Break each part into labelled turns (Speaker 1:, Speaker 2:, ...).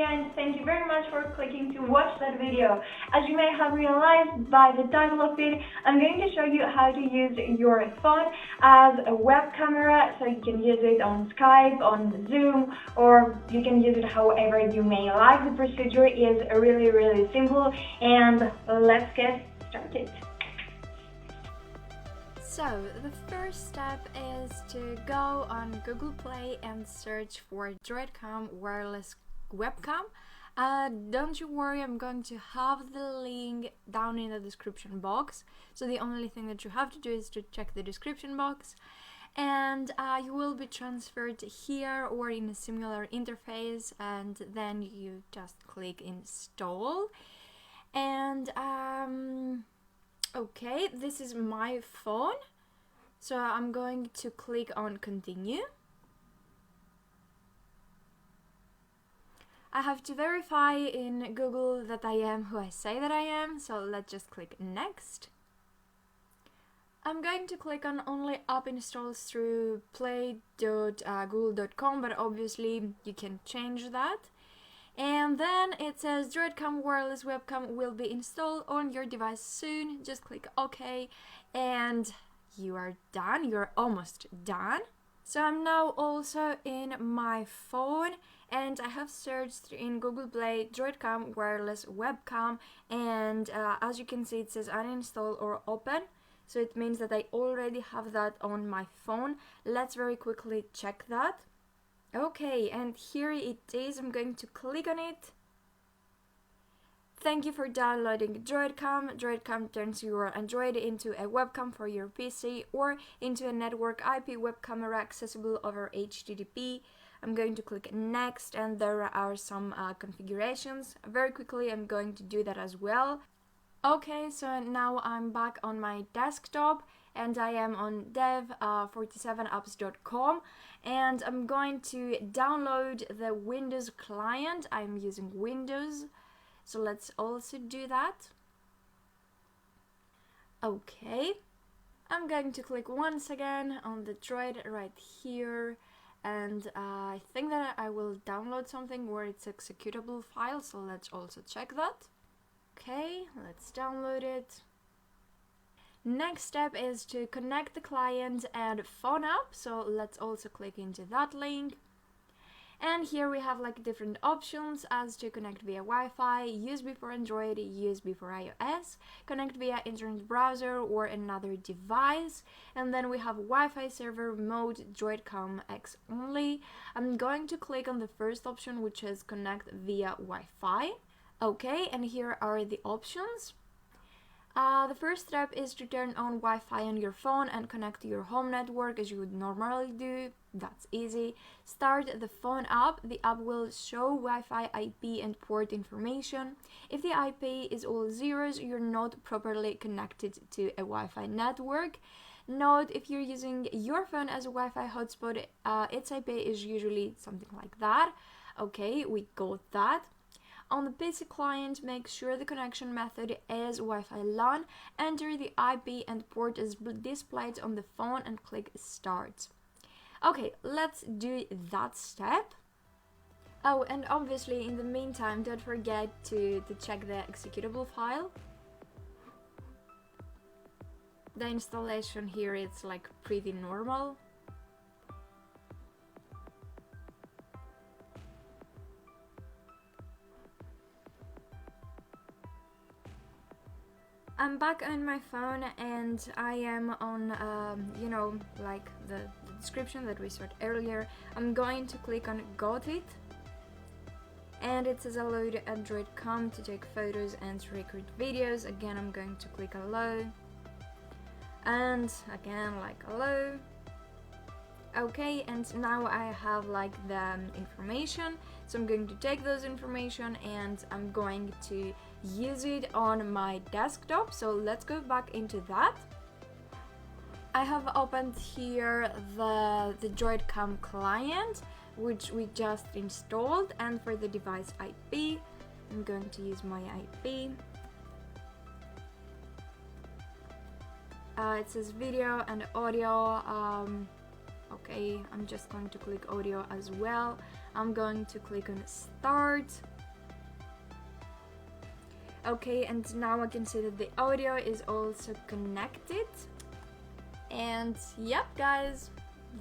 Speaker 1: video, and thank you very much for clicking to watch that video. As you may have realized by the title of it, I'm going to show you how to use your phone as a web camera, so you can use it on Skype, on Zoom, or you can use it however you may like. The procedure is really simple, and let's get started.
Speaker 2: So, the first step is to go on Google Play and search for Droidcam wireless webcam. Don't you worry, I'm going to have the link down in the description box. So the only thing that you have to do is to check the description box, and you will be transferred here or in a similar interface, and then you just click install. And okay, this is my phone, so I'm going to click on continue. I have to verify in Google that I am who I say that I am, so let's just click next. I'm going to click on only app installs through play.google.com, but obviously you can change that. And then it says Droidcam wireless webcam will be installed on your device soon. Just click OK and you are done. You're almost done. So I'm now also in my phone, and I have searched in Google Play Droidcam wireless webcam, and as you can see it says uninstall or open. So it means that I already have that on my phone. Let's very quickly check that. Okay, and here it is. I'm going to click on it. Thank you for downloading Droidcam. Droidcam turns your Android into a webcam for your PC or into a network IP web camera accessible over HTTP. I'm going to click next, and there are some configurations. Very quickly, I'm going to do that as well. Okay, so now I'm back on my desktop, and I am on dev47apps.com, and I'm going to download the Windows client. I'm using Windows, so let's also do that. Okay, I'm going to click once again on the droid right here, and I think that I will download something where it's executable file, so let's also check that. Okay, let's download it. Next step is to connect the client and phone app, so let's also click into that link. And here we have like different options as to connect via Wi-Fi, USB for Android, USB for iOS, connect via internet browser or another device, and then we have Wi-Fi server mode, Droidcam X only. I'm going to click on the first option, which is connect via Wi-Fi. Okay, and here are the options. The first step is to turn on Wi-Fi on your phone and connect to your home network as you would normally do. That's easy. Start the phone app. The app will show Wi-Fi IP and port information. If the IP is all zeros, you're not properly connected to a Wi-Fi network. Note, if you're using your phone as a Wi-Fi hotspot, its IP is usually something like that. Okay, we got that. On the PC client, make sure the connection method is Wi-Fi LAN. Enter the IP and port is displayed on the phone and click Start. Okay, let's do that step. Oh, and obviously in the meantime, don't forget to check the executable file. The installation here is like pretty normal. I'm back on my phone, and I am on, you know, like the description that we saw earlier. I'm going to click on Got It, and it says allow Droidcam to take photos and to record videos. Again, I'm going to click allow, and again like allow. Okay, and now I have like the information, so I'm going to take those information and I'm going to use it on my desktop. So let's go back into that. I have opened here the Droidcam client, which we just installed, and for the device IP, I'm going to use my IP. It says video and audio. Okay, I'm just going to click audio as well. I'm going to click on start. Okay, and now I can see that the audio is also connected. And yep, guys,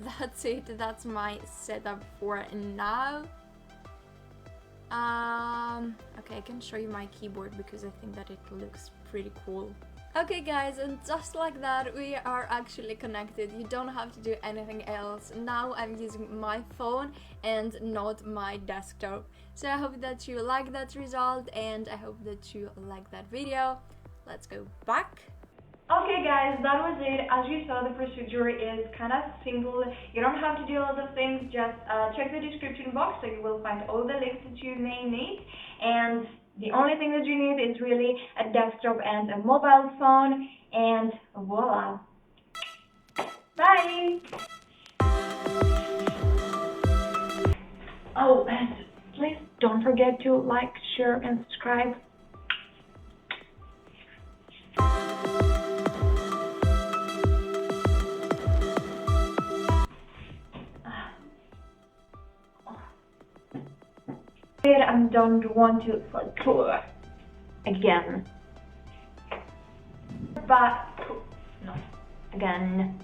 Speaker 2: that's it. That's my setup for now. Okay, I can show you my keyboard because I think that it looks pretty cool. Okay guys, and just like that, we are actually connected. You don't have to do anything else. Now I'm using my phone and not my desktop. So I hope that you like that result, and I hope that you like that video. Let's go back.
Speaker 1: Okay guys, that was it. As you saw, the procedure is kind of simple. You don't have to do a lot of things, just check the description box so you will find all the links that you may need. And the only thing that you need is really a desktop and a mobile phone, and voila. Bye! Oh, and please don't forget to like, share, and subscribe. I don't want to again. But no, again.